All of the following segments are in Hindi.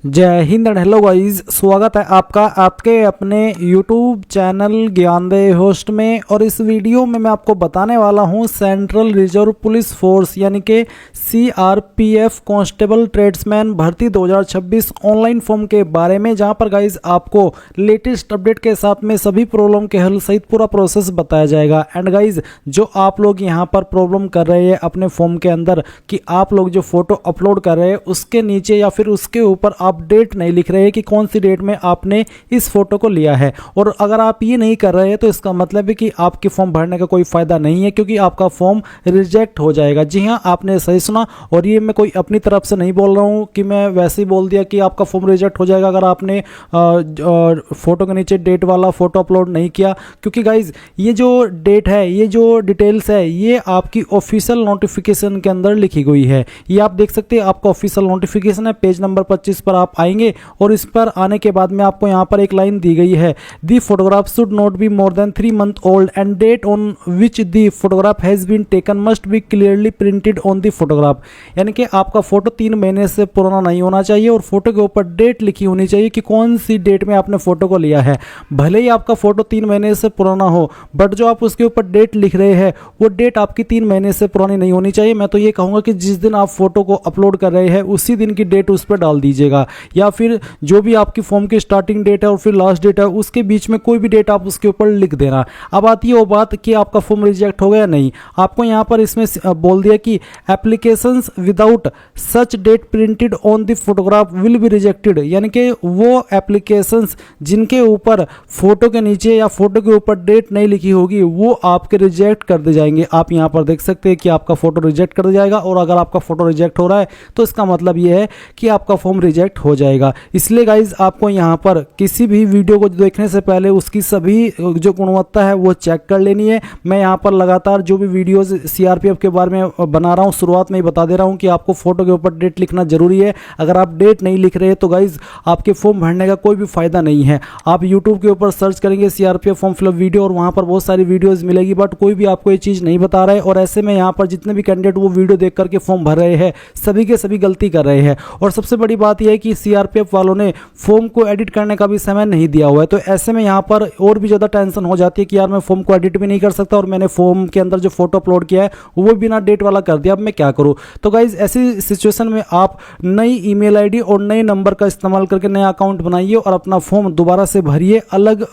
जय हिंद एंड हेलो गाइस, स्वागत है आपका आपके अपने YouTube चैनल ज्ञानदेव होस्ट में। और इस वीडियो में मैं आपको बताने वाला हूं सेंट्रल रिजर्व पुलिस फोर्स यानी कि CRPF कांस्टेबल ट्रेड्समैन भर्ती 2026 ऑनलाइन फॉर्म के बारे में, जहां पर गाइस आपको लेटेस्ट अपडेट के साथ में सभी प्रॉब्लम के हल सहित पूरा प्रोसेस बताया जाएगा। एंड गाइस जो आप लोग यहां पर प्रॉब्लम कर रहे हैं अपने फॉर्म के अंदर कि आप लोग जो फोटो अपलोड कर रहे हैं उसके नीचे या फिर उसके ऊपर आप डेट नहीं लिख रहे हैं कि कौन सी डेट में आपने इस फोटो को लिया है, और अगर आप ये नहीं कर रहे हैं तो इसका मतलब है कि आपके फॉर्म भरने का कोई फायदा नहीं है, क्योंकि आपका फॉर्म रिजेक्ट हो जाएगा। जी हाँ, आपने सही सुना। और ये मैं कोई अपनी तरफ से नहीं बोल रहा हूँ कि मैं वैसे ही बोल दिया कि आपका फॉर्म रिजेक्ट हो जाएगा अगर आपने फोटो के नीचे डेट वाला फोटो अपलोड नहीं किया। क्योंकि गाइज ये जो डेट है, ये जो डिटेल्स है, ये आपकी ऑफिशियल नोटिफिकेशन के अंदर लिखी गई है। ये आप देख सकते हैं, आपका ऑफिशियल नोटिफिकेशन है, पेज नंबर 25 पर आप आएंगे और इस पर आने के बाद में आपको यहाँ पर एक लाइन दी गई है, the photograph should not be more than 3 month old and date on which the photograph has been taken must be clearly printed on the photograph. यानी कि आपका फोटो 3 महीने से पुराना नहीं होना चाहिए और फोटो के ऊपर डेट लिखी होनी चाहिए कि कौन सी डेट में आपने फोटो को लिया है। भले ही आपका फोटो 3 महीने से पुराना हो, बट जो आप उसके ऊपर डेट लिख रहे हैं वो डेट आपकी 3 महीने से पुरानी नहीं होनी चाहिए। मैं तो ये कहूँगा कि जिस दिन आप फोटो को अपलोड कर रहे हैं उसी दिन की डेट उस पर डाल दीजिएगा, या फिर जो भी आपकी फॉर्म की स्टार्टिंग डेट है और फिर लास्ट डेट है उसके बीच में कोई भी डेट आप उसके ऊपर लिख देना। अब आती है वो बात कि आपका फॉर्म रिजेक्ट हो गया नहीं। आपको यहाँ पर इसमें बोल दिया कि applications without such date printed on the photograph will be rejected. यानी कि वो एप्लीकेशंस जिनके ऊपर फोटो के नीचे या फोटो के ऊपर डेट नहीं लिखी होगी वो आपके रिजेक्ट कर दिए जाएंगे। आप यहाँ पर देख सकते हैं कि आपका फोटो रिजेक्ट कर दिया जाएगा, और अगर आपका फोटो रिजेक्ट हो रहा है तो इसका मतलब ये है कि आपका फॉर्म रिजेक्ट हो जाएगा। इसलिए गाइज आपको यहाँ पर किसी भी वीडियो को देखने से पहले उसकी सभी जो गुणवत्ता है वो चेक कर लेनी है। मैं यहाँ पर लगातार जो भी वीडियोस CRPF के बारे में बना रहा हूँ शुरुआत में ही बता दे रहा हूँ कि आपको फोटो के ऊपर डेट लिखना जरूरी है। अगर आप डेट नहीं लिख रहे तो गाइज आपके फॉर्म भरने का कोई भी फायदा नहीं है। आप यूट्यूब के ऊपर सर्च करेंगे CRPF फॉर्म फिलअप वीडियो और वहाँ पर बहुत सारी वीडियोज़ मिलेगी, बट कोई भी आपको ये चीज़ नहीं बता रहा है। और ऐसे में यहाँ पर जितने भी कैंडिडेट वो वीडियो देख करके फॉर्म भर रहे हैं सभी के सभी गलती कर रहे हैं। और सबसे बड़ी बात यह है कि CRPF वालों ने फॉर्म को एडिट करने का भी समय नहीं दिया हुआ है। तो ऐसे में यहाँ पर और भी ज़्यादा टेंशन हो जाती है कि यार मैं फॉर्म को एडिट भी नहीं कर सकता और मैंने फॉर्म के अंदर जो फोटो अपलोड किया है वो बिना डेट वाला कर दिया, अब मैं क्या करूँ। तो गाइज ऐसी सिचुएशन में आप नई ईमेल आईडी और नए नंबर का इस्तेमाल करके नया अकाउंट बनाइए और अपना फॉर्म दोबारा से भरिए अलग,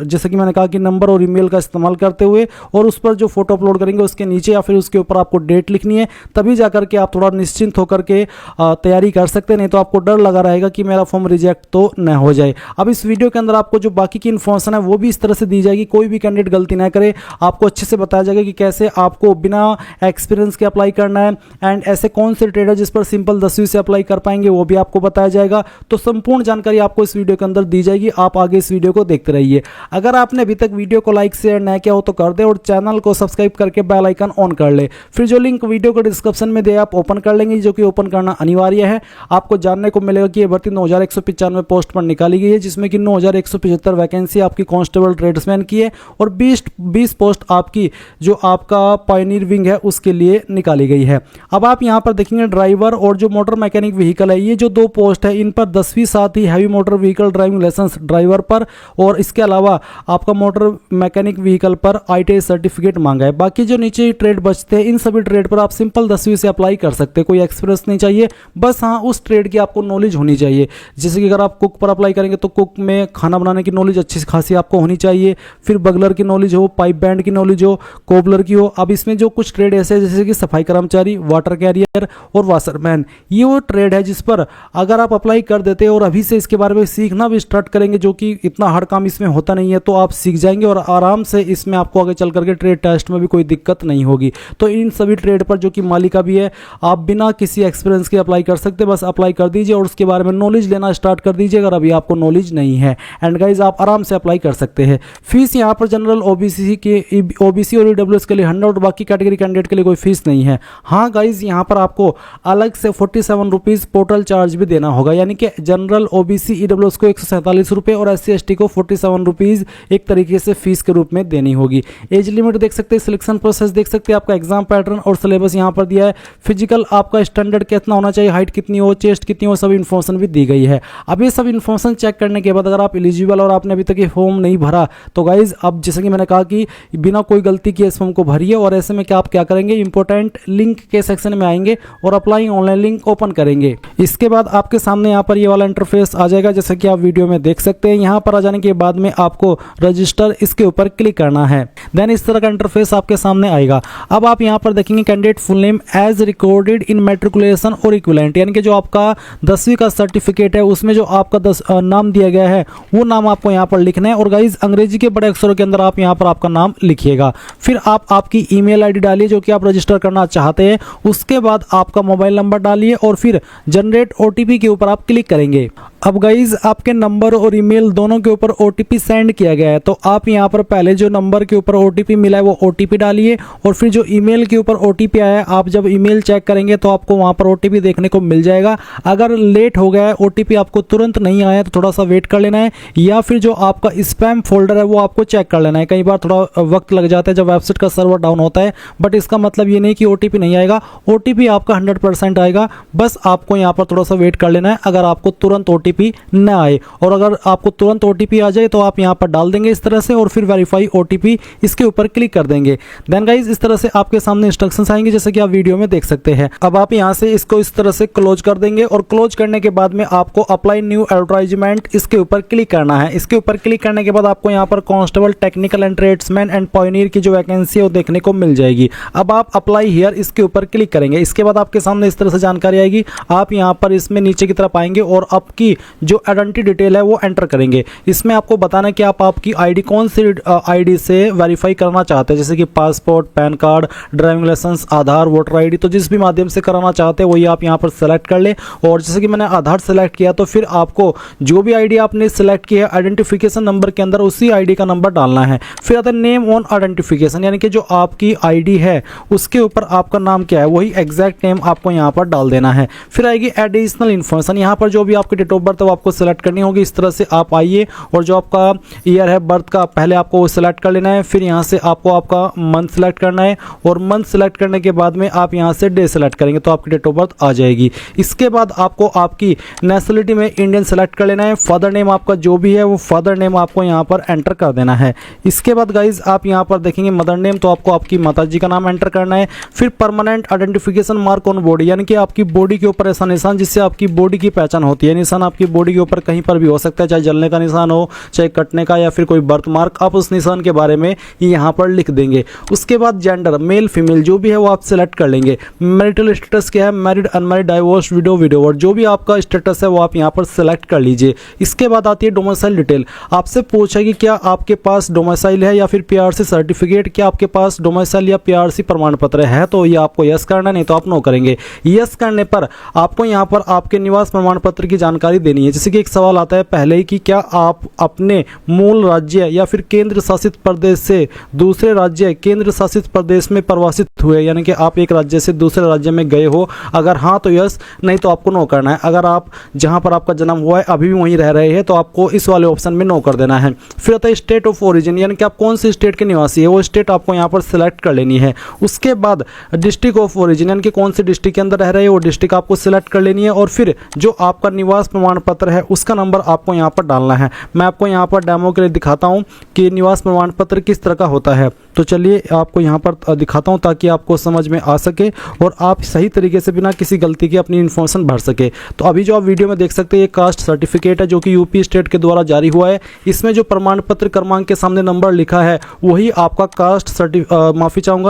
जैसे कि मैंने कहा कि नंबर और ईमेल का इस्तेमाल करते हुए, और उस पर जो फोटो अपलोड करेंगे उसके नीचे या फिर उसके ऊपर आपको डेट लिखनी है। तभी जाकर के आप थोड़ा निश्चिंत होकर के तैयारी कर सकते हैं, नहीं तो आपको डर लगा रहेगा कि मेरा फॉर्म रिजेक्ट तो न हो जाए। अब इस वीडियो के अंदर आपको जो बाकी की इन्फॉर्मेशन है वो भी इस तरह से दी जाएगी, कोई भी कैंडिडेट गलती ना करे। आपको अच्छे से बताया जाएगा कि कैसे आपको बिना एक्सपीरियंस के अप्लाई करना है, एंड ऐसे कौन से ट्रेड है जिस पर सिंपल 10वीं से अप्लाई कर पाएंगे वो भी आपको बताया जाएगा। तो संपूर्ण जानकारी आपको इस वीडियो के अंदर दी जाएगी। आप आगे इस वीडियो को देखते रहिए। अगर आपने अभी तक वीडियो को लाइक शेयर न किया हो तो कर दे, और चैनल को सब्सक्राइब करके बेल आइकन ऑन कर ले। फिर जो लिंक वीडियो को डिस्क्रिप्शन में दे आप ओपन कर लेंगे, जो कि ओपन करना अनिवार्य है। आपको जानने को मिलेगा कि ये भर्ती 9195 पोस्ट पर निकाली गई है, जिसमें कि 9175 वैकेंसी आपकी कांस्टेबल ट्रेड्समैन की है और 20 पोस्ट आपकी जो आपका पायनियर विंग है उसके लिए निकाली गई है। अब आप यहां पर देखेंगे ड्राइवर और जो मोटर मैकेनिक व्हीकल है, ये जो 2 पोस्ट है इन पर 10वीं साथ ही heavy motor vehicle driving licence driver पर, और इसके अलावा आपका मोटर मैकेनिक व्हीकल पर ITI सर्टिफिकेट मांगा है। बाकी जो नीचे ट्रेड बचते हैं इन सभी ट्रेड पर आप सिंपल 10वीं से अप्लाई कर सकते हैं, कोई एक्सपीरियंस नहीं चाहिए, बस हाँ उस ट्रेड की आपको नॉलेज होनी चाहिए। जैसे कि अगर आप कुक पर अप्लाई करेंगे तो कुक में खाना बनाने की नॉलेज अच्छी खासी आपको होनी चाहिए, फिर बगलर की नॉलेज हो, पाइप बैंड की नॉलेज हो, कोबलर की हो। अब इसमें जो कुछ ट्रेड ऐसे जैसे कि सफाई कर्मचारी, वाटर कैरियर और वाशरमैन, ये वो ट्रेड है जिस पर अगर आप अप्लाई कर देते हैं और अभी से इसके बारे में सीखना भी स्टार्ट करेंगे, जो कि इतना हार्ड काम इसमें होता नहीं है, तो आप सीख जाएंगे और आराम से इसमें आपको आगे चल करके ट्रेड टेस्ट में भी कोई दिक्कत नहीं होगी। तो इन सभी ट्रेड पर जो कि मालिका भी है, आप बिना किसी एक्सपीरियंस के अप्लाई कर सकते, बस अप्लाई कर दीजिए और उसके बारे में नॉलेज लेना स्टार्ट कर दीजिए अगर अभी आपको नॉलेज नहीं है। एंड गाइज आप आराम से अप्लाई कर सकते हैं। फीस यहाँ पर जनरल OBC और EWS के लिए 100 और बाकी कैटेगरी कैंडिडेट के लिए कोई फीस नहीं है। हाँ गाइज यहाँ पर आपको अलग से 47 रुपीज़ पोर्टल चार्ज भी देना होगा, यानी कि जनरल OBC EWS को 147 रुपये और SC ST को 47 रुपीज़ एक तरीके से फीस के रूप में देनी होगी। एज लिमिट देख सकते हैं, सिलेक्शन प्रोसेस देख सकते हैं, आपका एग्जाम पैटर्न और सिलेबस यहाँ पर दिया है। फिजिकल आपका स्टैंडर्ड कितना होना चाहिए, हाइट कितनी हो, चेस्ट कितनी हो, सब इन्फॉर्मेशन भी दी गई है। अब ये सब इन्फॉर्मेशन चेक करने के बाद अगर आप एलिजिबल और आपने अभी तक ये फॉर्म नहीं भरा तो गाइज अब जैसे कि मैंने कहा कि बिना कोई गलती किए इस फॉर्म को भरिए। और ऐसे में क्या आप क्या करेंगे, इंपॉर्टेंट लिंक के सेक्शन में आएंगे और अप्लाई ऑनलाइन लिंक ओपन करेंगे। इसके बाद आपके सामने यहाँ पर ये वाला इंटरफेस आ जाएगा जैसे कि आप वीडियो में देख सकते हैं। यहाँ पर आ जाने के बाद में आपको रजिस्टर इसके ऊपर क्लिक करना है। देन इस तरह का इंटरफेस आपके सामने आएगा। अब आप यहाँ पर देखेंगे candidate full name as recorded in matriculation और इक्विवेलेंट, यानी कि जो आपका 10वीं का सर्टिफिकेट है उसमें जो आपका नाम दिया गया है वो नाम आपको यहाँ पर लिखना है। और गाइज अंग्रेजी के बड़े अक्षरों के अंदर आप यहाँ पर आपका नाम लिखिएगा। फिर आप आपकी ईमेल आईडी डालिए जो कि आप रजिस्टर करना चाहते हैं। उसके बाद आपका मोबाइल नंबर डालिए और फिर जनरेट ओटीपी के ऊपर आप क्लिक करेंगे। अब गाइज आपके नंबर और ईमेल दोनों के ऊपर ओटीपी सेंड किया गया है, तो आप यहाँ पर पहले जो नंबर के ऊपर ओटीपी मिला है वो ओटीपी डालिए और फिर जो ईमेल के ऊपर ओटीपी आया है आप जब ईमेल चेक करेंगे तो आपको वहाँ पर ओटीपी देखने को मिल जाएगा। अगर लेट हो गया है, ओटीपी आपको तुरंत नहीं आया तो थोड़ा सा वेट कर लेना है, या फिर जो आपका स्पैम फोल्डर है वो आपको चेक कर लेना है। कई बार थोड़ा वक्त लग जाता है जब वेबसाइट का सर्वर डाउन होता है, बट इसका मतलब ये नहीं कि ओटीपी नहीं आएगा, ओटीपी आपका 100% आएगा। बस आपको यहाँ पर थोड़ा सा वेट कर लेना है अगर आपको तुरंत ओटीपी न आए। और अगर आपको तुरंत ओटीपी आ जाए तो आप यहाँ पर डाल देंगे इस तरह से और फिर वेरीफाई ओटीपी इसके ऊपर क्लिक कर देंगे। देन गाइज इस तरह से आपके सामने इंस्ट्रक्शंस आएंगे जैसे कि आप वीडियो में देख सकते हैं। अब आप यहाँ से इसको इस तरह से क्लोज कर देंगे और क्लोज करने के बाद में आपको अप्लाई न्यू एडवर्टाइजमेंट इसके ऊपर क्लिक करना है। इसके ऊपर क्लिक करने के बाद आपको यहाँ पर constable technical and tradesman and Pioneer की जो वैकेंसी है वो देखने को मिल जाएगी। अब आप अप्लाई हियर इसके ऊपर क्लिक करेंगे। इसके बाद आपके सामने इस तरह से जानकारी आएगी। आप यहाँ पर इसमें नीचे की तरफ आएंगे और आपकी जो आइडेंटिटी डिटेल है वो एंटर करेंगे। इसमें आपको बताना है कि आप आपकी आईडी कौन सी आईडी से वेरीफाई करना चाहते हैं, जैसे कि passport, pan card, driving licence, Aadhaar, voter ID, तो जिस भी माध्यम से कराना चाहते हैं वही आप यहाँ पर सेलेक्ट कर ले। और जैसे कि मैंने आधार सेलेक्ट किया तो फिर आपको जो भी आईडी आपने सेलेक्ट की है आइडेंटिफिकेशन नंबर के अंदर उसी आईडी का नंबर डालना है। फिर आता है नेम ऑन आइडेंटिफिकेशन, यानी कि जो आपकी आईडी है उसके ऊपर आपका नाम क्या है वही एग्जैक्ट नेम आपको यहाँ पर डाल देना है। फिर आएगी एडिशनल इन्फॉर्मेशन, यहाँ पर जो भी आपकी डेट ऑफ बर्थ है वो आपको सेलेक्ट करनी होगी। इस तरह से आप आइए और जो आपका ईयर है बर्थ का पहले आपको वो सिलेक्ट कर लेना है। फिर यहाँ से आपको आपका मंथ सेलेक्ट करना है और मंथ सेलेक्ट करने के बाद में आप यहाँ से डे सेलेक्ट करेंगे तो आपकी डेट ऑफ बर्थ आ जाएगी। इसके बाद आपको आपकी नेशनलिटी में इंडियन सेलेक्ट कर लेना है। फादर नेम आपका जो भी है वो फादर नेम आपको यहाँ पर एंटर कर देना है। इसके बाद गाइज आप यहाँ पर देखेंगे मदर नेम, तो आपको आपकी माता जी का नाम एंटर करना है। फिर permanent identification mark on body, यानी कि आपकी बॉडी के ऊपर ऐसा निशान जिससे आपकी बॉडी की पहचान होती है। निशान आपकी बॉडी के ऊपर कहीं पर भी हो सकता है, चाहे जलने का निशान हो, चाहे कटने का, या फिर कोई बर्थ मार्क, आप उस निशान के बारे में यहाँ पर लिख देंगे। उसके बाद जेंडर मेल फीमेल जो भी है वो आप सेलेक्ट कर लेंगे। मैरिटल स्टेटस क्या है, married, unmarried, divorce, window, widower, जो भी आपका स्टेटस है वो आप यहाँ पर सेलेक्ट कर लीजिए। इसके बाद आती है डोमिसाइल डिटेल, आपसे पूछेगी क्या आपके पास डोमिसाइल है या फिर पीआरसी सर्टिफिकेट, क्या आपके पास डोमिसाइल या पीआरसी प्रमाण पत्र है, तो ये आपको यस करना, नहीं तो आप नो करेंगे। यस करने पर आपको यहाँ पर आपके निवास प्रमाण पत्र की जानकारी देनी है। जैसे कि एक सवाल आता है पहले ही कि क्या आप अपने मूल राज्य या फिर केंद्र शासित प्रदेश से दूसरे राज्य केंद्र शासित प्रदेश में प्रवासित हुए, यानी कि आप एक राज्य से दूसरे राज्य में गए हो, अगर हाँ तो यस, नहीं तो आपको नो करना है। अगर आप जहां पर आपका जन्म हुआ है अभी भी वहीं रह रहे हैं तो आपको इस वाले ऑप्शन में नो कर देना है। फिर आता है स्टेट ऑफ ओरिजिन, यानी कि आप कौन सी स्टेट के निवासी है वो स्टेट आपको यहाँ पर सिलेक्ट कर लेनी है। उसके बाद डिस्ट्रिक्ट ऑफ ओरिजिन, यानी कि कौन से डिस्ट्रिक्ट के अंदर रह रहे हैं वो डिस्ट्रिक्ट आपको सिलेक्ट कर लेनी है। और फिर जो आपका निवास प्रमाण पत्र है उसका नंबर आपको यहाँ पर डालना है। मैं आपको यहाँ पर डेमो के लिए दिखाता हूँ कि निवास प्रमाण पत्र किस तरह का होता है, तो चलिए आपको यहाँ पर दिखाता हूँ ताकि आपको समझ में आ सके और आप सही तरीके से बिना किसी गलती के अपनी इन्फॉर्मेशन भर सके। तो अभी जो आप वीडियो में देख सकते हैं ये कास्ट सर्टिफिकेट है जो कि यूपी स्टेट के द्वारा जारी हुआ है। इसमें जो प्रमाण पत्र क्रमांक के सामने नंबर लिखा है वही आपका कास्ट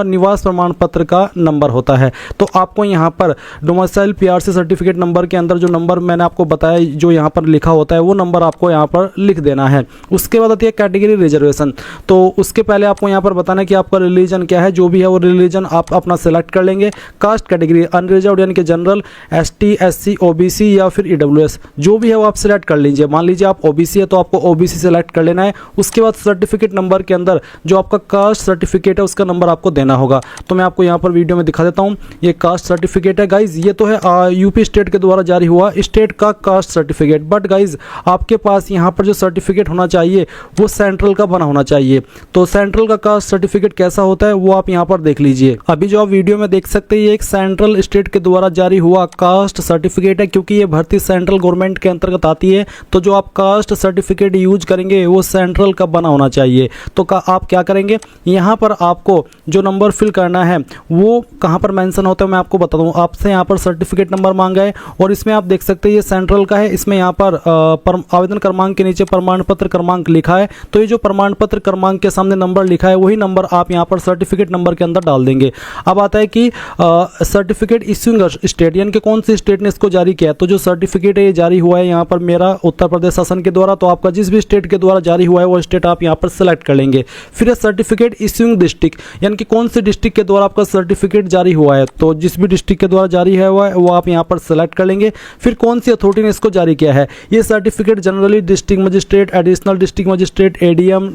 निवास प्रमाण पत्र का नंबर होता है। तो आपको यहाँ पर डोमिसाइल पीआरसी सर्टिफिकेट नंबर के अंदर जो नंबर मैंने आपको बताया जो यहाँ पर लिखा होता है वो नंबर आपको यहाँ पर लिख देना है। उसके बाद आती है कैटेगरी रिजर्वेशन, तो उसके पहले आपको यहाँ पर बताना है कि आपका रिलीजन क्या है, जो भी है वो रिलीजन आप अपना सेलेक्ट कर लेंगे। कास्ट कैटेगरी अनरिजर्व्ड यानी कि जनरल, एसटी, एससी, ओबीसी या फिर ईडब्ल्यूएस जो भी है वो आप सेलेक्ट कर लीजिए। मान लीजिए आप ओबीसी है तो आपको ओबीसी सेलेक्ट कर लेना है। उसके बाद सर्टिफिकेट नंबर के अंदर जो आपका कास्ट सर्टिफिकेट है उसका नंबर आपको देना होगा। तो मैं आपको यहाँ पर वीडियो में दिखा देता हूँ, ये कास्ट सर्टिफिकेट है गाइज, ये तो है यूपी स्टेट के द्वारा जारी हुआ स्टेट का कास्ट सर्टिफिकेट। बट गाइज आपके पास यहाँ पर जो सर्टिफिकेट होना चाहिए वो सेंट्रल का बना होना चाहिए। तो सेंट्रल का कास्ट सर्टिफिकेट कैसा होता है वो आप यहाँ पर देख लीजिए। अभी जो आप वीडियो में देख सकते हैं ये एक सेंट्रल स्टेट के द्वारा जारी हुआ कास्ट सर्टिफिकेट है, क्योंकि ये भर्ती सेंट्रल गवर्नमेंट के अंतर्गत आती है। तो जो आप कास्ट सर्टिफिकेट यूज करेंगे वो सेंट्रल का बना होना चाहिए। तो आप क्या करेंगे, यहाँ पर आपको जो नंबर फिल करना है वो कहाँ पर मेंशन होता है मैं आपको बता दूँ। आपसे यहाँ पर सर्टिफिकेट नंबर मांगा है और इसमें आप देख सकते हैं ये सेंट्रल का है। इसमें यहाँ पर आवेदन क्रमांक के नीचे प्रमाण पत्र क्रमांक लिखा है। तो ये जो प्रमाण पत्र क्रमांक के सामने नंबर लिखा है वही नंबर आप यहाँ पर सर्टिफिकेट नंबर के अंदर डाल देंगे। अब आता है कि सर्टिफिकेट इश्यूइंग स्टेट, यानी कि कौन सी स्टेट ने इसको जारी किया है। तो जो सर्टिफिकेट है ये जारी हुआ है यहाँ पर मेरा उत्तर प्रदेश शासन के द्वारा। तो आपका जिस भी स्टेट के द्वारा जारी हुआ है वो स्टेट आप यहाँ पर सेलेक्ट कर लेंगे। फिर सर्टिफिकेट इश्यूइंग डिस्ट्रिक्ट, यानी कि कौन सी डिस्ट्रिक्ट के द्वारा आपका सर्टिफिकेट जारी हुआ है। तो जिस भी डिस्ट्रिक्ट के द्वारा जारी है वो आप यहाँ पर सेलेक्ट कर लेंगे। फिर कौन सी अथॉरिटी ने इसको जारी किया है। ये certificate generally district magistrate, additional district magistrate, ADM,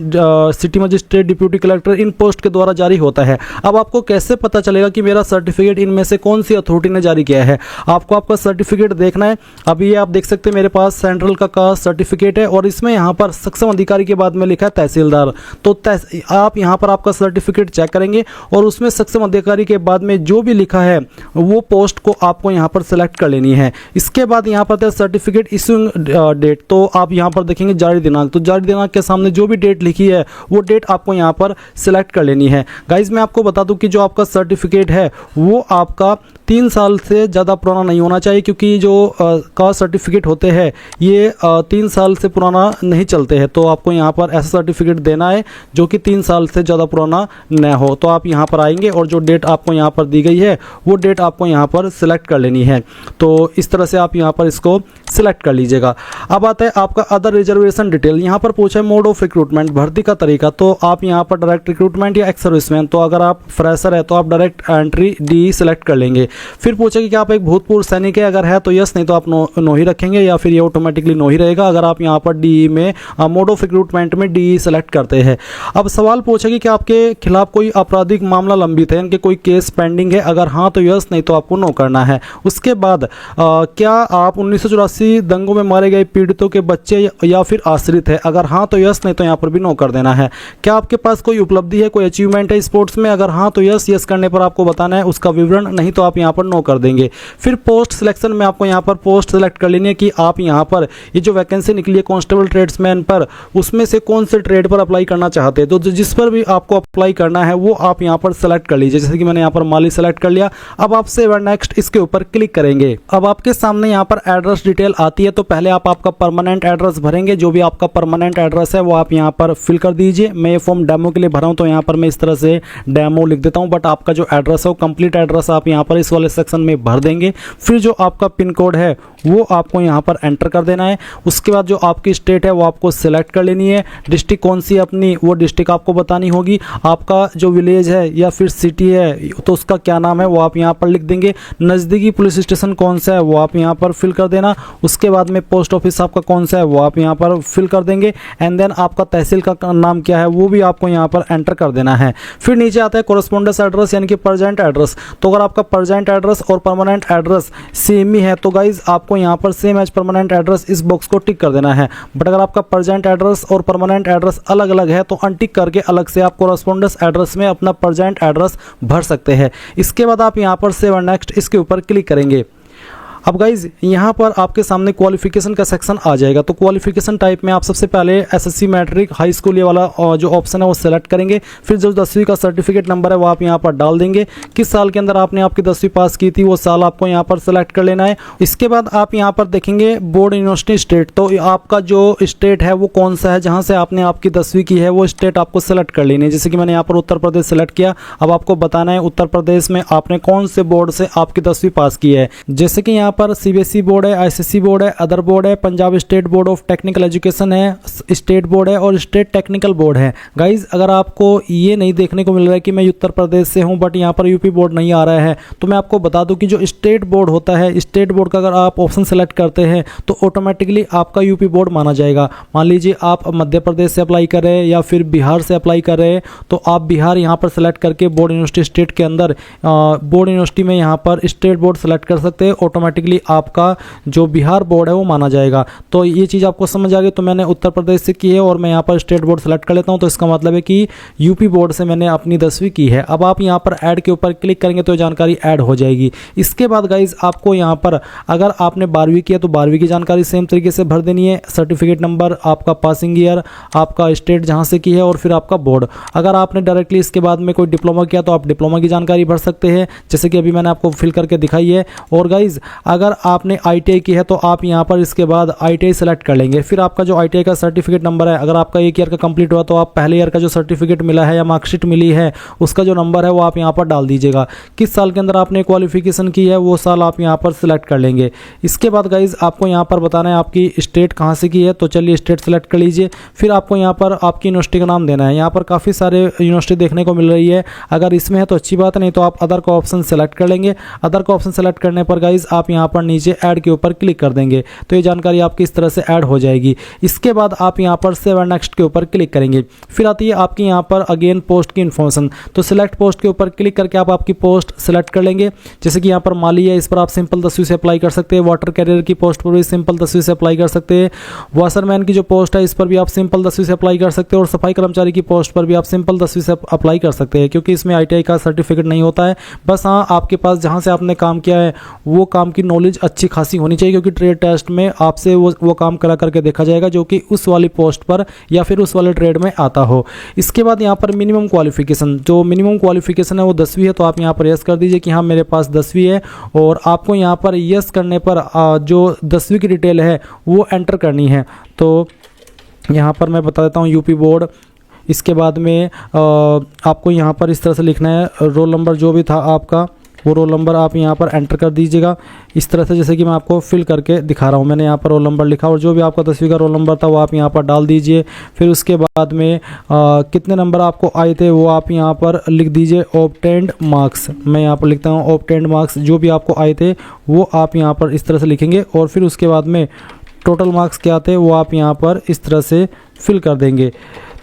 city magistrate, deputy collector in post के द्वारा जारी होता है। अब आपको कैसे पता चलेगा कि मेरा सर्टिफिकेट इनमें से कौन सी अथॉरिटी ने जारी किया है। आपको आपका सर्टिफिकेट देखना है। अभी ये आप देख सकते हैं मेरे पास सेंट्रल का कास्ट सर्टिफिकेट है और इसमें यहाँ पर सक्षम अधिकारी के बाद में लिखा है तहसीलदार। तो आप यहाँ पर आपका सर्टिफिकेट चेक करेंगे और उसमें सक्षम अधिकारी के बाद में जो भी लिखा है वो पोस्ट को आपको यहाँ पर सेलेक्ट कर लेनी है। इसके बाद यहाँ पर सर्टिफिकेट इश्यूइंग डेट, तो आप यहाँ पर देखेंगे जारी दिनांक। तो जारी दिनांक के सामने जो भी डेट लिखी है वो डेट आपको यहाँ पर सिलेक्ट कर लेनी है। गाइज मैं आपको बता दूं कि जो आपका सर्टिफिकेट है वो आपका 3 साल से ज़्यादा पुराना नहीं होना चाहिए, क्योंकि जो कास्ट सर्टिफिकेट होते हैं ये 3 साल से पुराना नहीं चलते हैं। तो आपको यहाँ पर ऐसा सर्टिफिकेट देना है जो कि 3 साल से ज़्यादा पुराना न हो। तो आप यहाँ पर आएंगे और जो डेट आपको यहाँ पर दी गई है वो डेट आपको यहाँ पर सिलेक्ट कर लेनी है। तो इस तरह से आप यहाँ पर इसको सिलेक्ट कर लीजिएगा। अब आता है आपका अदर रिजर्वेशन डिटेल। यहाँ पर पूछा है मोड ऑफ रिक्रूटमेंट, भर्ती का तरीका। तो आप यहाँ पर डायरेक्ट रिक्रूटमेंट या एक्स सर्विसमैन, तो अगर आप फ्रेशर है तो आप डायरेक्ट एंट्री डी सेलेक्ट कर लेंगे। फिर पूछेगा कि आप एक भूतपूर्व सैनिक है, अगर है तो यस, नहीं तो आप नो ही रखेंगे या फिर ये ऑटोमेटिकली नो ही रहेगा अगर आप यहाँ पर डी में मोड ऑफ रिक्रूटमेंट में डी सेलेक्ट करते हैं। अब सवाल पूछेगा कि आपके खिलाफ कोई आपराधिक मामला लंबित है, यानी कि कोई केस पेंडिंग है, अगर हाँ तो यस, नहीं तो आपको नो करना है। उसके बाद क्या आप 1984 दंगों में मारे गए पीड़ितों के बच्चे या फिर आश्रित है, अगर हाँ तो यस, नहीं तो यहाँ पर भी नो कर देना है। क्या आपके पास कोई उपलब्धि है, कोई अचीवमेंट है स्पोर्ट्स में, अगर हाँ तो यस, यस करने पर आपको बताना है उसका विवरण, नहीं तो आप यहाँ पर नो कर देंगे। फिर पोस्ट सिलेक्शन में आपको यहाँ पर पोस्ट सेलेक्ट कर लेनी है कि आप यहाँ पर ये जो वैकेंसी निकली है कांस्टेबल ट्रेड्समैन पर, उसमें से कौन से ट्रेड पर अप्लाई करना चाहते हैं। तो जिस पर भी आपको अप्लाई करना है वो आप यहाँ पर सेलेक्ट कर लीजिए। जैसे कि मैंने यहाँ पर माली सेलेक्ट कर लिया। अब आप सेव एंड नेक्स्ट इसके ऊपर क्लिक करेंगे। अब आपके सामने यहाँ पर एड्रेस डिटेल आती है। तो पहले आप आपका परमानेंट एड्रेस भरेंगे। जो भी आपका परमानेंट एड्रेस है वो आप यहाँ पर फिल कर दीजिए। मैं ये फॉर्म डेमो के लिए भरा हूँ तो यहाँ पर मैं इस तरह से डेमो लिख देता हूँ, बट आपका जो एड्रेस है वो कंप्लीट एड्रेस आप यहाँ पर इस वाले सेक्शन में भर देंगे। फिर जो आपका पिन कोड है वो आपको यहाँ पर एंटर कर देना है। उसके बाद जो आपकी स्टेट है वो आपको सिलेक्ट कर लेनी है। डिस्ट्रिक्ट कौन सी अपनी, वो डिस्ट्रिक्ट आपको बतानी होगी। आपका जो विलेज है या फिर सिटी है तो उसका क्या नाम है वो आप यहाँ पर लिख देंगे। नज़दीकी पुलिस स्टेशन कौन सा है वो आप यहाँ पर फिल कर देना। उसके बाद में पोस्ट ऑफिस आपका कौन सा है वो आप यहाँ पर फिल कर देंगे। एंड देन आपका तहसील का नाम क्या है वो भी आपको यहाँ पर एंटर कर देना है। फिर नीचे आता है कोरस्पोंडेंस एड्रेस, यानी कि प्रेजेंट एड्रेस। तो अगर आपका प्रेजेंट एड्रेस और परमानेंट एड्रेस सेम ही है तो गाइज आपको यहाँ पर सेम एज परमानेंट एड्रेस इस बॉक्स को टिक कर देना है। बट अगर आपका प्रेजेंट एड्रेस और परमानेंट एड्रेस अलग अलग है तो अनटिक करके अलग से आप कोरस्पोंडेंस एड्रेस में अपना प्रेजेंट एड्रेस भर सकते हैं। इसके बाद आप यहाँ पर सेव एंड नेक्स्ट इसके ऊपर क्लिक करेंगे। अब गाइज यहाँ पर आपके सामने क्वालिफिकेशन का सेक्शन आ जाएगा। तो क्वालिफिकेशन टाइप में आप सबसे पहले एसएससी मैट्रिक हाई स्कूल ये वाला जो ऑप्शन है वो सेलेक्ट करेंगे। फिर जो 10वीं का सर्टिफिकेट नंबर है वो आप यहाँ पर डाल देंगे। किस साल के अंदर आपने आपकी 10वीं पास की थी वो साल आपको यहाँ पर सेलेक्ट कर लेना है। इसके बाद आप यहाँ पर देखेंगे बोर्ड यूनिवर्सिटी स्टेट। तो आपका जो स्टेट है वो कौन सा है जहाँ से आपने आपकी 10वीं की है वो स्टेट आपको सेलेक्ट कर लेनी है। जैसे कि मैंने यहाँ पर उत्तर प्रदेश सेलेक्ट किया। अब आपको बताना है उत्तर प्रदेश में आपने कौन से बोर्ड से आपकी 10वीं पास की है। जैसे कि यहाँ पर सीबीएसई बोर्ड है, आईसीएसई बोर्ड है, अदर बोर्ड है, Punjab state board of technical education है, स्टेट बोर्ड है और स्टेट टेक्निकल बोर्ड है। गाइज अगर आपको ये नहीं देखने को मिल रहा है कि मैं उत्तर प्रदेश से हूं बट यहाँ पर यूपी बोर्ड नहीं आ रहा है तो मैं आपको बता दूं कि जो स्टेट बोर्ड होता है, स्टेट बोर्ड का अगर आप ऑप्शन सेलेक्ट करते हैं तो ऑटोमेटिकली आपका यूपी बोर्ड माना जाएगा। मान लीजिए आप मध्य प्रदेश से अप्लाई कर रहे हैं या फिर बिहार से अप्लाई कर रहे हैं तो आप बिहार यहाँ पर सेलेक्ट करके बोर्ड यूनिवर्सिटी स्टेट के अंदर बोर्ड यूनिवर्सिटी में यहाँ पर स्टेट बोर्ड सेलेक्ट कर सकते हैं। ऑटोमेटिकली ऑटोमेटिकली आपका जो बिहार बोर्ड है वो माना जाएगा। तो ये चीज़ आपको समझ आ गई। तो मैंने उत्तर प्रदेश से की है और मैं यहाँ पर स्टेट बोर्ड सेलेक्ट कर लेता हूँ, तो इसका मतलब है कि यूपी बोर्ड से मैंने अपनी 10वीं की है। अब आप यहाँ पर ऐड के ऊपर क्लिक करेंगे तो जानकारी ऐड हो जाएगी। इसके बाद गाइज आपको यहाँ पर अगर आपने 12वीं की है तो 12वीं की जानकारी सेम तरीके से भर देनी है, सर्टिफिकेट नंबर, आपका पासिंग ईयर, आपका स्टेट जहाँ से की है और फिर आपका बोर्ड। अगर आपने डायरेक्टली इसके बाद में कोई डिप्लोमा किया तो आप डिप्लोमा की जानकारी भर सकते हैं, जैसे कि अभी मैंने आपको फिल करके दिखाई है। और गाइज अगर आपने ITI की है तो आप यहाँ पर इसके बाद ITI सेलेक्ट कर लेंगे। फिर आपका जो ITI का सर्टिफिकेट नंबर है, अगर आपका 1 ईयर का कंप्लीट हुआ तो आप पहले ईयर का जो सर्टिफिकेट मिला है या मार्कशीट मिली है उसका जो नंबर है वो आप यहाँ पर डाल दीजिएगा। किस साल के अंदर आपने क्वालिफिकेशन की है वो साल आप यहाँ पर सिलेक्ट कर लेंगे। इसके बाद गाइज आपको यहाँ पर बताना है आपकी स्टेट कहाँ से की है, तो चलिए स्टेट सेलेक्ट कर लीजिए। फिर आपको यहाँ पर आपकी यूनिवर्सिटी का नाम देना है। यहाँ पर काफ़ी सारे यूनिवर्सिटी देखने को मिल रही है, अगर इसमें है तो अच्छी बात, नहीं तो आप अदर का ऑप्शन सेलेक्ट कर लेंगे। अदर का ऑप्शन सेलेक्ट करने पर गाइज आप यहाँ पर नीचे ऐड के ऊपर क्लिक कर देंगे तो ये जानकारी आपकी इस तरह से ऐड हो जाएगी। इसके बाद आप यहाँ पर सेव एंड नेक्स्ट के ऊपर क्लिक करेंगे। फिर आती है आपकी यहाँ पर अगेन पोस्ट की इन्फॉर्मेशन, तो सिलेक्ट पोस्ट के ऊपर क्लिक करके आप आपकी पोस्ट सेलेक्ट कर लेंगे। जैसे कि यहाँ पर माली है, इस पर आप सिंपल 10वीं से अप्लाई कर सकते हैं। वाटर कैरियर की पोस्ट पर भी सिंपल 10वीं से अप्लाई कर सकते हैं। वॉशरमैन की जो पोस्ट है इस पर भी आप सिंपल 10वीं से अप्लाई कर सकते हैं। और सफाई कर्मचारी की पोस्ट पर भी आप सिंपल 10वीं से अप्लाई कर सकते हैं, क्योंकि इसमें ITI का सर्टिफिकेट नहीं होता है। बस हाँ, आपके पास जहाँ से आपने काम किया है वो काम की नॉलेज अच्छी खासी होनी चाहिए, क्योंकि ट्रेड टेस्ट में आपसे वो काम करा करके देखा जाएगा जो कि उस वाली पोस्ट पर या फिर उस वाले ट्रेड में आता हो। इसके बाद यहाँ पर मिनिमम क्वालिफिकेशन, जो मिनिमम क्वालिफिकेशन है वो 10वीं है, तो आप यहाँ पर यस कर दीजिए कि हाँ मेरे पास 10वीं है। और आपको यहाँ पर यस करने पर जो 10वीं की डिटेल है वो एंटर करनी है। तो यहाँ पर मैं बता देता हूँ यूपी बोर्ड। इसके बाद में आपको यहाँ पर इस तरह से लिखना है, रोल नंबर जो भी था आपका वो रोल नंबर आप यहाँ पर एंटर कर दीजिएगा इस तरह से, जैसे कि मैं आपको फिल करके दिखा रहा हूँ। मैंने यहाँ पर रोल नंबर लिखा और जो भी आपका 10वीं का रोल नंबर था वो आप यहाँ पर डाल दीजिए। फिर उसके बाद में कितने नंबर आपको आए थे वो आप यहाँ पर लिख दीजिए। ऑब्टेन्ड मार्क्स, मैं यहाँ पर लिखता हूँ ऑब्टेन्ड मार्क्स, जो भी आपको आए थे वो आप यहाँ पर इस तरह से लिखेंगे। और फिर उसके बाद में टोटल मार्क्स क्या थे वो आप यहाँ पर इस तरह से फिल कर देंगे।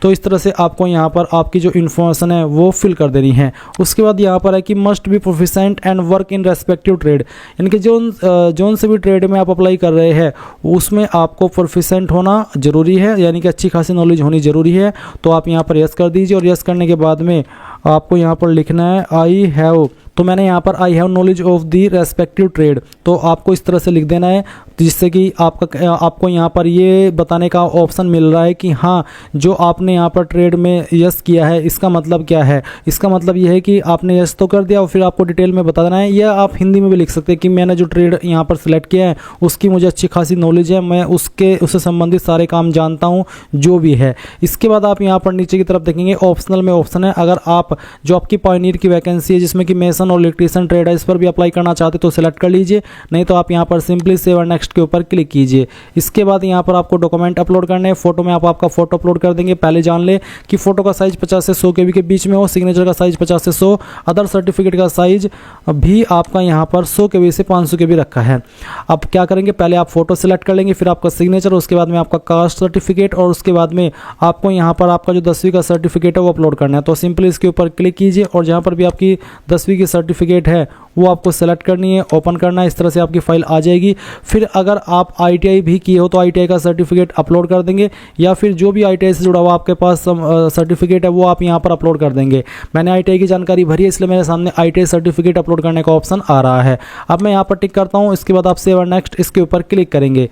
तो इस तरह से आपको यहाँ पर आपकी जो इन्फॉर्मेशन है वो फिल कर देनी है। उसके बाद यहाँ पर है कि must be proficient and work in respective trade, यानी कि जोन से भी ट्रेड में आप अप्लाई कर रहे हैं उसमें आपको प्रोफिशेंट होना ज़रूरी है, यानी कि अच्छी खासी नॉलेज होनी ज़रूरी है। तो आप यहाँ पर यस कर दीजिए और यस करने के बाद में आपको यहाँ पर लिखना है आई हैव, तो मैंने यहाँ पर I have knowledge of the respective trade, तो आपको इस तरह से लिख देना है जिससे कि आपको यहाँ पर ये बताने का ऑप्शन मिल रहा है कि हाँ जो आपने यहाँ पर ट्रेड में यस किया है इसका मतलब क्या है। इसका मतलब ये है कि आपने यस तो कर दिया और फिर आपको डिटेल में बता देना है, या आप हिंदी में भी लिख सकते हैं कि मैंने जो ट्रेड यहाँ पर सिलेक्ट किया है उसकी मुझे अच्छी खासी नॉलेज है, मैं उससे संबंधित सारे काम जानता हूँ जो भी है। इसके बाद आप यहाँ पर नीचे की तरफ देखेंगे ऑप्शनल में ऑप्शन है, अगर आप जो आपकी पायनियर की वैकेंसी है जिसमें कि मेसन और इलेक्ट्रीशियन ट्रेड है इस पर भी अप्लाई करना चाहते तो सिलेक्ट कर लीजिए, नहीं तो आप यहाँ पर सिंपली सेव एंड नेक्स्ट के ऊपर क्लिक कीजिए। इसके बाद यहाँ पर आपको डॉक्यूमेंट अपलोड करने हैं। फोटो में आप आपका फोटो अपलोड कर देंगे। पहले जान ले कि फोटो का साइज 50 से 100 KB के बीच में हो, सिग्नेचर का साइज 50 से 100, अदर सर्टिफिकेट का साइज भी आपका यहाँ पर 100 KB से 500 KB रखा है। अब क्या करेंगे, पहले आप फोटो सिलेक्ट कर लेंगे, फिर आपका सिग्नेचर, उसके बाद में आपका कास्ट सर्टिफिकेट और उसके बाद में आपको यहाँ पर आपका जो 10वीं का सर्टिफिकेट है वो अपलोड करना है। तो सिंपली इसके ऊपर क्लिक कीजिए और जहाँ पर भी आपकी 10वीं की सर्टिफिकेट है वो आपको सेलेक्ट करनी है, ओपन करना है। इस तरह से आपकी फाइल आ जाएगी। फिर अगर आप ITI भी किए हो तो ITI का सर्टिफिकेट अपलोड कर देंगे, या फिर जो भी ITI से जुड़ा हुआ आपके पास सर्टिफिकेट है वो आप यहाँ पर अपलोड कर देंगे। मैंने ITI की जानकारी भरी है इसलिए मेरे सामने ITI सर्टिफिकेट अपलोड करने का ऑप्शन आ रहा है। अब मैं यहाँ पर टिक करता हूँ। इसके बाद आप सेव एंड नेक्स्ट इसके ऊपर क्लिक करेंगे।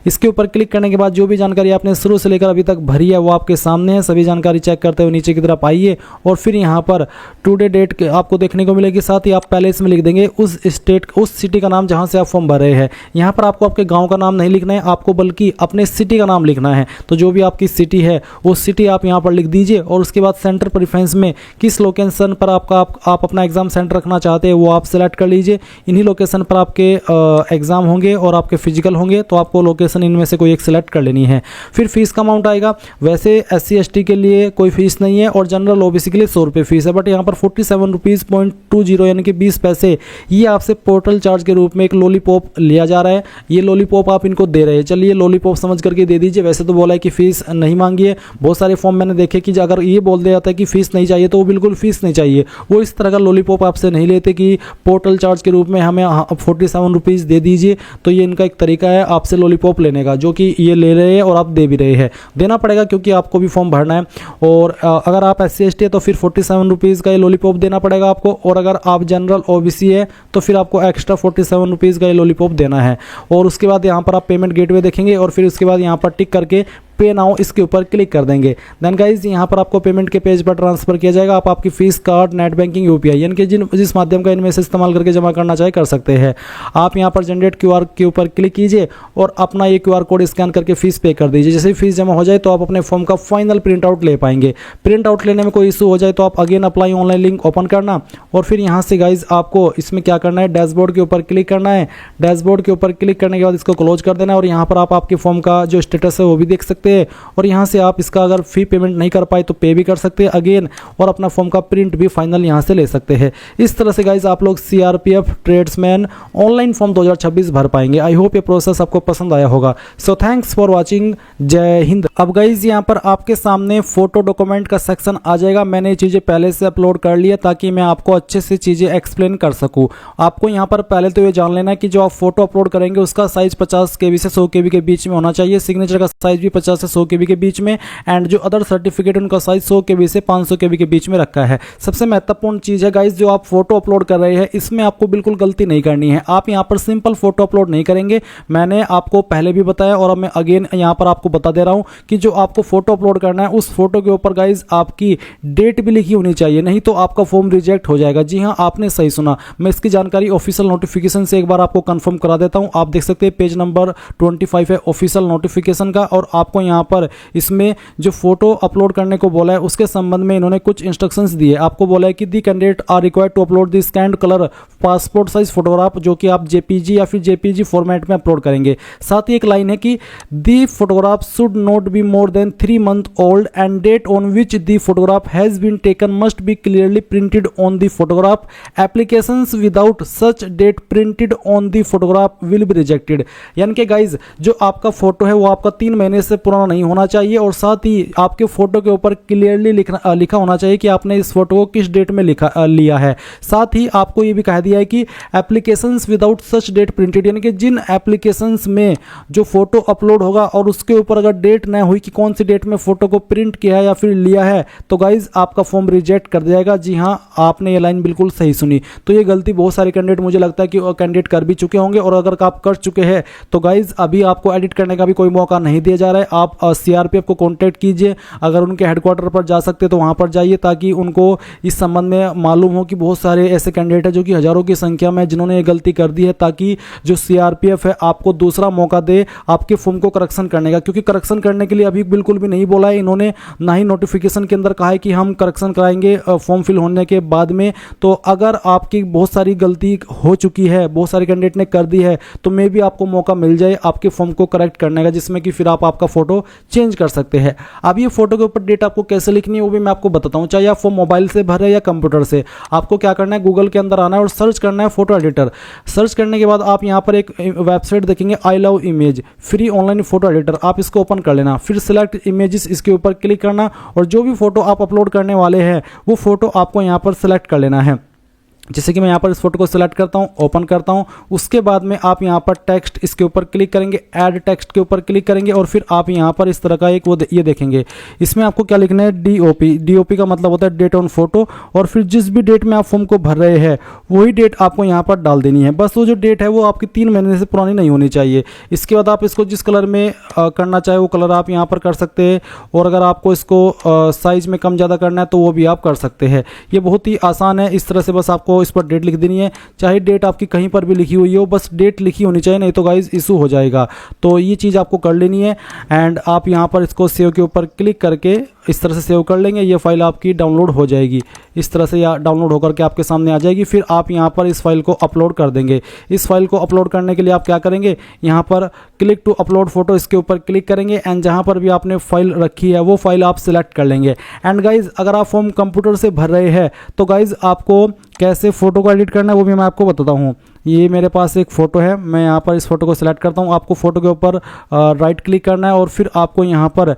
इसके ऊपर क्लिक करने के बाद जो भी जानकारी आपने शुरू से लेकर अभी तक भरी है वो आपके सामने है। सभी जानकारी चेक करते हुए नीचे की तरफ आइए और फिर यहाँ पर टुडे डेट आपको देखने को मिलेगी। साथ ही आप पहले इसमें लिख देंगे उस स्टेट उस सिटी का नाम जहाँ से आप फॉर्म भर रहे हैं। यहाँ पर आपको आपके गाँव का नाम नहीं लिखना है, आपको बल्कि अपने सिटी का नाम लिखना है। तो जो भी आपकी सिटी है वो सिटी आप यहाँ पर लिख दीजिए और उसके बाद सेंटर प्रेफरेंस में किस लोकेशन पर आप अपना एग्जाम सेंटर रखना चाहते हैं वो आप सेलेक्ट कर लीजिए। इन्हीं लोकेशन पर आपके एग्ज़ाम होंगे और आपके फिजिकल होंगे, तो आपको लोकेशन एप्लीकेशन इनमें से कोई एक सिलेक्ट कर लेनी है। फिर फीस का अमाउंट आएगा, वैसे SC ST के लिए कोई फीस नहीं है और जनरल OBC के लिए 100 रुपये फीस है, बट यहाँ पर 47.20 यानी कि 20 पैसे ये आपसे पोर्टल चार्ज के रूप में एक लॉलीपॉप लिया जा रहा है। ये लॉलीपॉप आप इनको दे रहे हैं, चलिए लॉलीपॉप समझ करके दे दीजिए। वैसे तो बोला है कि फीस नहीं मांगी है, बहुत सारे फॉर्म मैंने देखे कि अगर ये बोल दिया जाता है कि फीस नहीं चाहिए तो वो बिल्कुल फीस नहीं चाहिए, वो इस तरह का लॉलीपॉप आपसे नहीं लेते कि पोर्टल चार्ज के रूप में हमें 47 रुपीज़ दे दीजिए। तो ये इनका एक तरीका है आपसे लॉलीपॉप लेने का, जो कि ये ले रहे हैं और आप दे भी रहे हैं। देना पड़ेगा क्योंकि आपको भी फॉर्म भरना है, और अगर आप SC ST है तो फिर 47 रुपीज़ का ये लॉलीपॉप देना पड़ेगा आपको, और अगर आप जनरल OBC है तो फिर आपको एक्स्ट्रा 47 रुपीज़ का ये लॉलीपॉप देना है। और उसके बाद यहाँ पर आप पेमेंट गेटवे देखेंगे और फिर उसके बाद यहाँ पर टिक करके पे नाउ इसके ऊपर क्लिक कर देंगे। देन गाइज यहाँ पर आपको पेमेंट के पेज पर ट्रांसफर किया जाएगा। आप आपकी fees, card, net banking, UPI यानी कि जिस माध्यम का इनमें से इस्तेमाल करके जमा करना चाहे कर सकते हैं। आप यहाँ पर जनरेट QR के ऊपर क्लिक कीजिए और अपना ये QR कोड स्कैन करके फीस पे कर दीजिए। जैसे ही फीस जमा हो जाए तो आप अपने फॉर्म का फाइनल प्रिंट आउट ले पाएंगे। प्रिंट आउट लेने में कोई इशू हो जाए तो आप again apply online link open करना और फिर यहाँ से गाइज आपको इसमें क्या करना है, डैशबोर्ड के ऊपर क्लिक करना है। डैशबोर्ड के ऊपर क्लिक करने के बाद इसको क्लोज कर देना है और यहाँ पर आप आपके फॉर्म का जो स्टेटस है वो भी देख सकते हैं। और यहाँ से आप इसका अगर फी पेमेंट नहीं कर पाए तो पे भी कर सकते हैं अगेन, और अपना फॉर्म का प्रिंट भी फाइनल यहाँ से ले सकते हैं। इस तरह से गाइज आप लोग CRPF ट्रेड्समैन ऑनलाइन फॉर्म 2026 भर पाएंगे। आई होप ये प्रोसेस आपको पसंद आया होगा। सो थैंक्स फॉर वॉचिंग, जय हिंद। अब गाइज यहाँ पर आपके सामने फोटो डॉक्यूमेंट का सेक्शन आ जाएगा। मैंने ये चीज़ें पहले से अपलोड कर लिया ताकि मैं आपको अच्छे से चीज़ें एक्सप्लेन कर सकूँ। आपको यहाँ पर पहले तो ये जान लेना है कि जो आप फोटो अपलोड करेंगे उसका साइज 50 KB से 100 KB के बीच में होना चाहिए। सिग्नेचर का साइज भी 50 से 100 KB के बीच में, एंड जो अदर सर्टिफिकेट उनका साइज 100 KB से 500 KB के बीच में रखा है। सबसे महत्वपूर्ण चीज़ है गाइज, जो आप फोटो अपलोड कर रहे हैं इसमें आपको बिल्कुल गलती नहीं करनी है। आप यहाँ पर सिंपल फोटो अपलोड नहीं करेंगे। मैंने आपको पहले भी बताया और अब मैं अगेन यहाँ पर आपको बता दे रहा हूँ कि जो आपको फोटो अपलोड करना है उस फोटो के ऊपर गाइज आपकी डेट भी लिखी होनी चाहिए, नहीं तो आपका फॉर्म रिजेक्ट हो जाएगा। जी हाँ, आपने सही सुना। मैं इसकी जानकारी ऑफिशियल नोटिफिकेशन से एक बार आपको कंफर्म करा देता हूँ। आप देख सकते हैं पेज नंबर 25 है ऑफिशियल नोटिफिकेशन का, और आपको यहाँ पर इसमें जो फोटो अपलोड करने को बोला है उसके संबंध में इन्होंने कुछ इंस्ट्रक्शंस दिए। आपको बोला है कि the candidate are required to upload the scanned colour passport size photograph, जो कि आप JPG या फिर JPG फॉर्मेट में अपलोड करेंगे। साथ ही एक लाइन है कि the photograph should not be more than 3 month old and date on which the photograph has been taken must be clearly printed on the photograph. Applications without such date printed on the photograph will be rejected. यानी कि गाइज जो आपका फोटो है वो आपका 3 महीने से पुराना नहीं होना चाहिए, और साथ ही आपके फोटो के ऊपर क्लियरली लिखा होना चाहिए कि आपने इस फोटो को किस डेट में लिया है। साथ ही आपको ये भी कह दिया है कि applications without such date printed, यानी कि जिन एप्लीकेशंस में जो फोटो अपलोड होगा और उसके ऊपर अगर डेट न हुई कि कौन सी डेट में फोटो को प्रिंट किया है या फिर लिया है, तो गाइज आपका फॉर्म रिजेक्ट कर जाएगा। जी हाँ, आपने ये लाइन बिल्कुल सही सुनी। तो ये गलती बहुत सारे कैंडिडेट मुझे लगता है कि कैंडिडेट कर भी चुके होंगे, और अगर आप कर चुके हैं तो गाइज अभी आपको एडिट करने का भी कोई मौका नहीं दिया जा रहा है। आप CRPF को कॉन्टैक्ट कीजिए। अगर उनके हेडक्वार्टर पर जा सकते तो वहाँ पर जाइए, ताकि उनको इस संबंध में मालूम हो कि बहुत सारे ऐसे कैंडिडेट हैं जो कि हज़ारों की संख्या में जिन्होंने ये गलती कर दी है, ताकि जो CRPF है आपको दूसरा मौका दे आपके फॉर्म को करेक्शन करने का। क्योंकि करेक्शन करने के लिए अभी बिल्कुल भी नहीं बोला है इन्होंने, ना ही नोटिफिकेशन के अंदर कहा है कि हम करेक्शन कराएंगे फॉर्म फिल होने के बाद में। तो अगर आपकी बहुत सारी गलती हो चुकी है, बहुत सारे कैंडिडेट ने कर दी है, तो मे भी आपको मौका मिल जाए आपके फॉर्म को करेक्ट करने का, जिसमें कि फिर आप आपका फोटो चेंज कर सकते हैं। अब ये फोटो के ऊपर डेट आपको कैसे लिखनी है वो भी मैं आपको बताता हूँ। चाहे आप फॉर्म मोबाइल से भरे या कंप्यूटर से, आपको क्या करना है, गूगल के अंदर आना है और सर्च करना है फोटो एडिटर। सर्च करने के बाद आप यहाँ पर एक वेबसाइट देखेंगे, I love image free online photo editor. आप इसको ओपन कर लेना, फिर सिलेक्ट इमेजेस इसके ऊपर क्लिक करना, और जो भी फोटो आप अपलोड करने वाले हैं वो फोटो आपको यहाँ पर सिलेक्ट कर लेना है। जैसे कि मैं यहाँ पर इस फोटो को सिलेक्ट करता हूँ, ओपन करता हूँ। उसके बाद में आप यहाँ पर टेक्स्ट इसके ऊपर क्लिक करेंगे, ऐड टेक्स्ट के ऊपर क्लिक करेंगे, और फिर आप यहाँ पर इस तरह का एक ये देखेंगे। इसमें आपको क्या लिखना है, DOP का मतलब होता है डेट ऑन फोटो, और फिर जिस भी डेट में आप फॉर्म को भर रहे हैं वही डेट आपको यहाँ पर डाल देनी है। बस वो जो डेट है वो आपकी 3 महीने से पुरानी नहीं होनी चाहिए। इसके बाद आप इसको जिस कलर में करना चाहे वो कलर आप यहाँ पर कर सकते हैं, और अगर आपको इसको साइज में कम ज़्यादा करना है तो वो भी आप कर सकते हैं। ये बहुत ही आसान है। इस तरह से बस आपको इस पर डेट लिख देनी है, चाहे डेट आपकी कहीं पर भी लिखी हुई हो, बस डेट लिखी होनी चाहिए, नहीं तो गाइज इशू हो जाएगा। तो ये चीज़ आपको कर लेनी है। एंड आप यहाँ पर इसको सेव के ऊपर क्लिक करके इस तरह से सेव कर लेंगे, ये फाइल आपकी डाउनलोड हो जाएगी। इस तरह से या डाउनलोड होकर के आपके सामने आ जाएगी। फिर आप यहाँ पर इस फाइल को अपलोड कर देंगे। इस फाइल को अपलोड करने के लिए आप क्या करेंगे, यहाँ पर क्लिक टू अपलोड फोटो, इसके ऊपर क्लिक करेंगे एंड जहाँ पर भी आपने फाइल रखी है वो फाइल आप सिलेक्ट कर लेंगे। एंड गाइज अगर आप फॉर्म कंप्यूटर से भर रहे हैं तो गाइज आपको कैसे फ़ोटो को एडिट करना है वो भी मैं आपको बताता हूँ। ये मेरे पास एक फ़ोटो है, मैं यहाँ पर इस फोटो को सिलेक्ट करता हूँ। आपको फ़ोटो के ऊपर राइट क्लिक करना है और फिर आपको यहाँ पर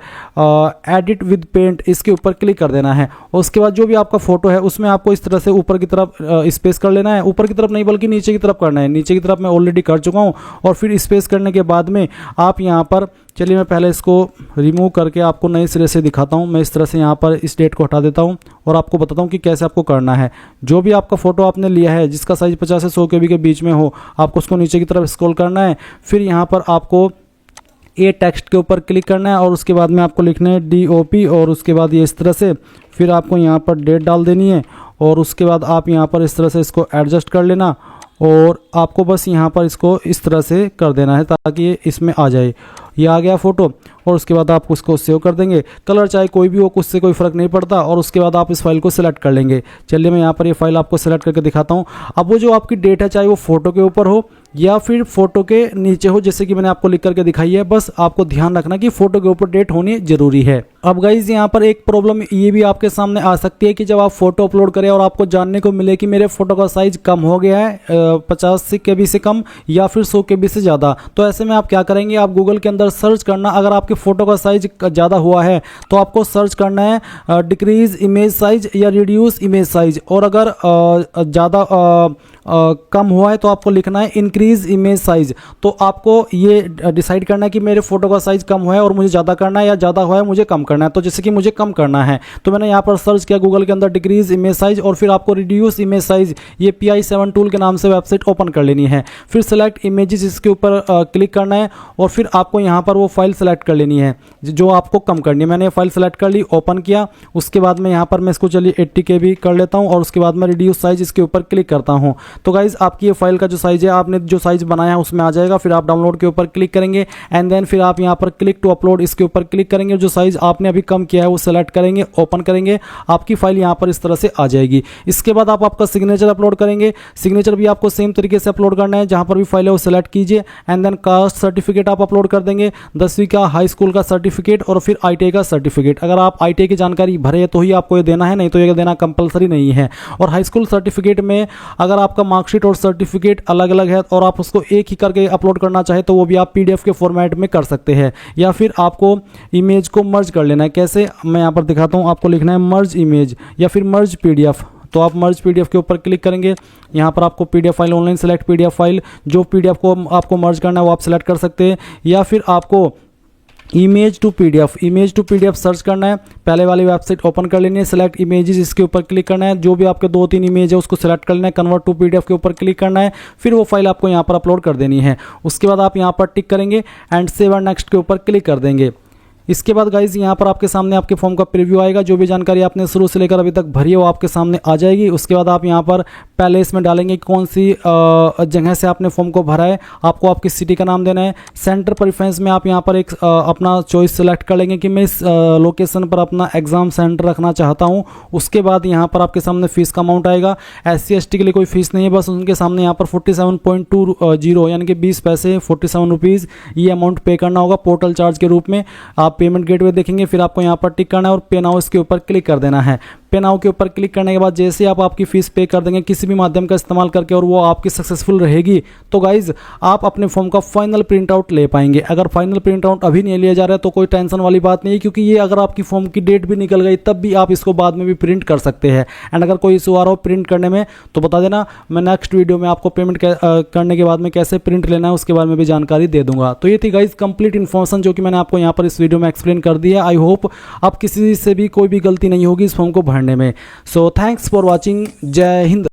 एडिट विद पेंट इसके ऊपर क्लिक कर देना है। और उसके बाद जो भी आपका फ़ोटो है उसमें आपको इस तरह से ऊपर की तरफ स्पेस कर लेना है। ऊपर की तरफ नहीं बल्कि नीचे की तरफ करना है। नीचे की तरफ मैं ऑलरेडी कर चुका हूँ। और फिर स्पेस करने के बाद में आप यहाँ पर, चलिए मैं पहले इसको रिमूव करके आपको नए सिरे से दिखाता हूँ। मैं इस तरह से यहाँ पर इस डेट को हटा देता हूँ और आपको बताता हूँ कि कैसे आपको करना है। जो भी आपका फ़ोटो आपने लिया है जिसका साइज़ 50 से 100 KB के बीच में हो, आपको उसको नीचे की तरफ स्क्रॉल करना है। फिर यहाँ पर आपको ये टेक्स्ट के ऊपर क्लिक करना है और उसके बाद में आपको लिखना है DOP और उसके बाद ये इस तरह से, फिर आपको यहाँ पर डेट डाल देनी है और उसके बाद आप यहाँ पर इस तरह से इसको एडजस्ट कर लेना और आपको बस यहाँ पर इसको इस तरह से कर देना है ताकि ये इसमें आ जाए। ये आ गया फ़ोटो और उसके बाद आप उसको सेव कर देंगे। कलर चाहे कोई भी हो, उससे कोई फ़र्क नहीं पड़ता। और उसके बाद आप इस फाइल को सिलेक्ट कर लेंगे। चलिए मैं यहाँ पर ये फाइल आपको सिलेक्ट करके दिखाता हूँ। अब वो जो आपकी डेट है, चाहे वो फ़ोटो के ऊपर हो या फिर फ़ोटो के नीचे हो, जैसे कि मैंने आपको लिख करके दिखाई है, बस आपको ध्यान रखना कि फ़ोटो के ऊपर डेट होनी ज़रूरी है। अब गाइज़ यहाँ पर एक प्रॉब्लम ये भी आपके सामने आ सकती है कि जब आप फ़ोटो अपलोड करें और आपको जानने को मिले कि मेरे फ़ोटो का साइज़ कम हो गया है, 50 KB से कम या फिर 100 KB से ज़्यादा, तो ऐसे में आप क्या करेंगे, आप गूगल के अंदर सर्च करना। अगर आपके फ़ोटो का साइज़ ज़्यादा हुआ है तो आपको सर्च करना है डिक्रीज़ इमेज साइज़ या रिड्यूस इमेज साइज़। और अगर ज़्यादा कम हुआ है तो आपको लिखना है इंक्रीज इमेज साइज़। तो आपको ये डिसाइड करना है कि मेरे फ़ोटो का साइज़ कम हुआ है और मुझे ज़्यादा करना है या ज़्यादा हुआ है मुझे कम करना है। तो जैसे कि मुझे कम करना है तो मैंने यहाँ पर सर्च किया गूगल के अंदर डिक्रीज इमेज साइज़ और फिर आपको रिड्यूस इमेज साइज़, ये PI7 टूल के नाम से वेबसाइट ओपन कर लेनी है। फिर सेलेक्ट इमेजेस इसके ऊपर क्लिक करना है और फिर आपको यहाँ पर वो फाइल सेलेक्ट कर लेनी है जो आपको कम करनी है। मैंने ये फाइल सेलेक्ट कर ली, ओपन किया। उसके बाद में यहाँ पर मैं इसको चलिए 80 KB कर लेता हूँ और उसके बाद मैं रिड्यूस साइज़ इसके ऊपर क्लिक करता हूँ। तो गाइज़ आपकी ये फाइल का जो साइज़ है, आपने जो साइज़ बनाया है उसमें आ जाएगा। फिर आप डाउनलोड के ऊपर क्लिक करेंगे एंड देन फिर आप यहाँ पर क्लिक टू अपलोड इसके ऊपर क्लिक करेंगे। जो साइज़ आपने अभी कम किया है वो सेलेक्ट करेंगे, ओपन करेंगे, आपकी फाइल यहाँ पर इस तरह से आ जाएगी। इसके बाद आप आपका सिग्नेचर अपलोड करेंगे। सिग्नेचर भी आपको सेम तरीके से अपलोड करना है, जहाँ पर भी फाइल है वो सेलेक्ट कीजिए एंड देन कास्ट सर्टिफिकेट आप अपलोड कर देंगे, 10वीं का हाई स्कूल का सर्टिफिकेट और फिर ITI का सर्टिफिकेट। अगर आप ITI की जानकारी भरे तो ही आपको ये देना है, नहीं तो ये देना कंपलसरी नहीं है। और हाई स्कूल सर्टिफिकेट में अगर आपका मार्कशीट और सर्टिफिकेट अलग अलग है और आप उसको एक ही करके अपलोड करना चाहे तो वो भी आप PDF के फॉर्मेट में कर सकते हैं, या फिर आपको इमेज को मर्ज कर लेना है। कैसे, मैं यहाँ पर दिखाता हूँ। आपको लिखना है मर्ज इमेज या फिर मर्ज PDF। तो आप मर्ज PDF के ऊपर क्लिक करेंगे। यहाँ पर आपको PDF file, online select PDF file, जो PDF को आपको मर्ज करना है वो आप सेलेक्ट कर सकते हैं, या फिर आपको इमेज टू PDF सर्च करना है। पहले वाली वेबसाइट ओपन कर लेनी है, सेलेक्ट इमेजेस इसके ऊपर क्लिक करना है। जो भी आपके 2-3 इमेज है उसको सेलेक्ट कर लेना है, कन्वर्ट टू PDF के ऊपर क्लिक करना है। फिर वो फाइल आपको यहाँ पर अपलोड कर देनी है। उसके बाद आप यहाँ पर टिक करेंगे एंड सेव एंड नेक्स्ट के ऊपर क्लिक कर देंगे। इसके बाद गाइज यहाँ पर आपके सामने आपके फॉर्म का प्रीव्यू आएगा। जो भी जानकारी आपने शुरू से लेकर अभी तक भरी है वो आपके सामने आ जाएगी। उसके बाद आप यहाँ पर पहले इसमें डालेंगे कौन सी जगह से आपने फॉर्म को भरा है, आपको आपकी सिटी का नाम देना है। सेंटर प्रेफरेंस में आप यहाँ पर एक अपना चॉइस सेलेक्ट कर लेंगे कि मैं इस लोकेशन पर अपना एग्ज़ाम सेंटर रखना चाहता हूँ। उसके बाद यहाँ पर आपके सामने फ़ीस का अमाउंट आएगा। SC/ST के लिए कोई फ़ीस नहीं है, बस उनके सामने यहाँ पर 47.20 यानी कि 20 पैसे 47 रुपीज़ ये अमाउंट पे करना होगा पोर्टल चार्ज के रूप में। आप पेमेंट गेटवे देखेंगे, फिर आपको यहाँ पर टिक करना है और पे नाउ इसके ऊपर क्लिक कर देना है। पे नाउ के ऊपर क्लिक करने के बाद जैसे आप आपकी फ़ीस पे कर देंगे किसी भी माध्यम का इस्तेमाल करके और वो आपकी सक्सेसफुल रहेगी, तो गाइज़ आप अपने फॉर्म का फाइनल प्रिंट आउट ले पाएंगे। अगर फाइनल प्रिंट आउट अभी नहीं लिया जा रहा है तो कोई टेंशन वाली बात नहीं है, क्योंकि ये अगर आपकी फॉर्म की डेट भी निकल गई तब भी आप इसको बाद में भी प्रिंट कर सकते हैं। एंड अगर कोई इशू आ रहा हो प्रिंट करने में तो बता देना, मैं नेक्स्ट वीडियो में आपको पेमेंट करने के बाद में कैसे प्रिंट लेना है उसके बारे में भी जानकारी दे दूंगा। तो ये थी गाइज़ कंप्लीट इन्फॉर्मेशन जो कि मैंने आपको यहाँ पर इस वीडियो में एक्सप्लेन कर दी है। आई होप आप किसी से भी कोई भी गलती नहीं होगी इस फॉर्म को भरने में। So thanks for watching. जय हिंद।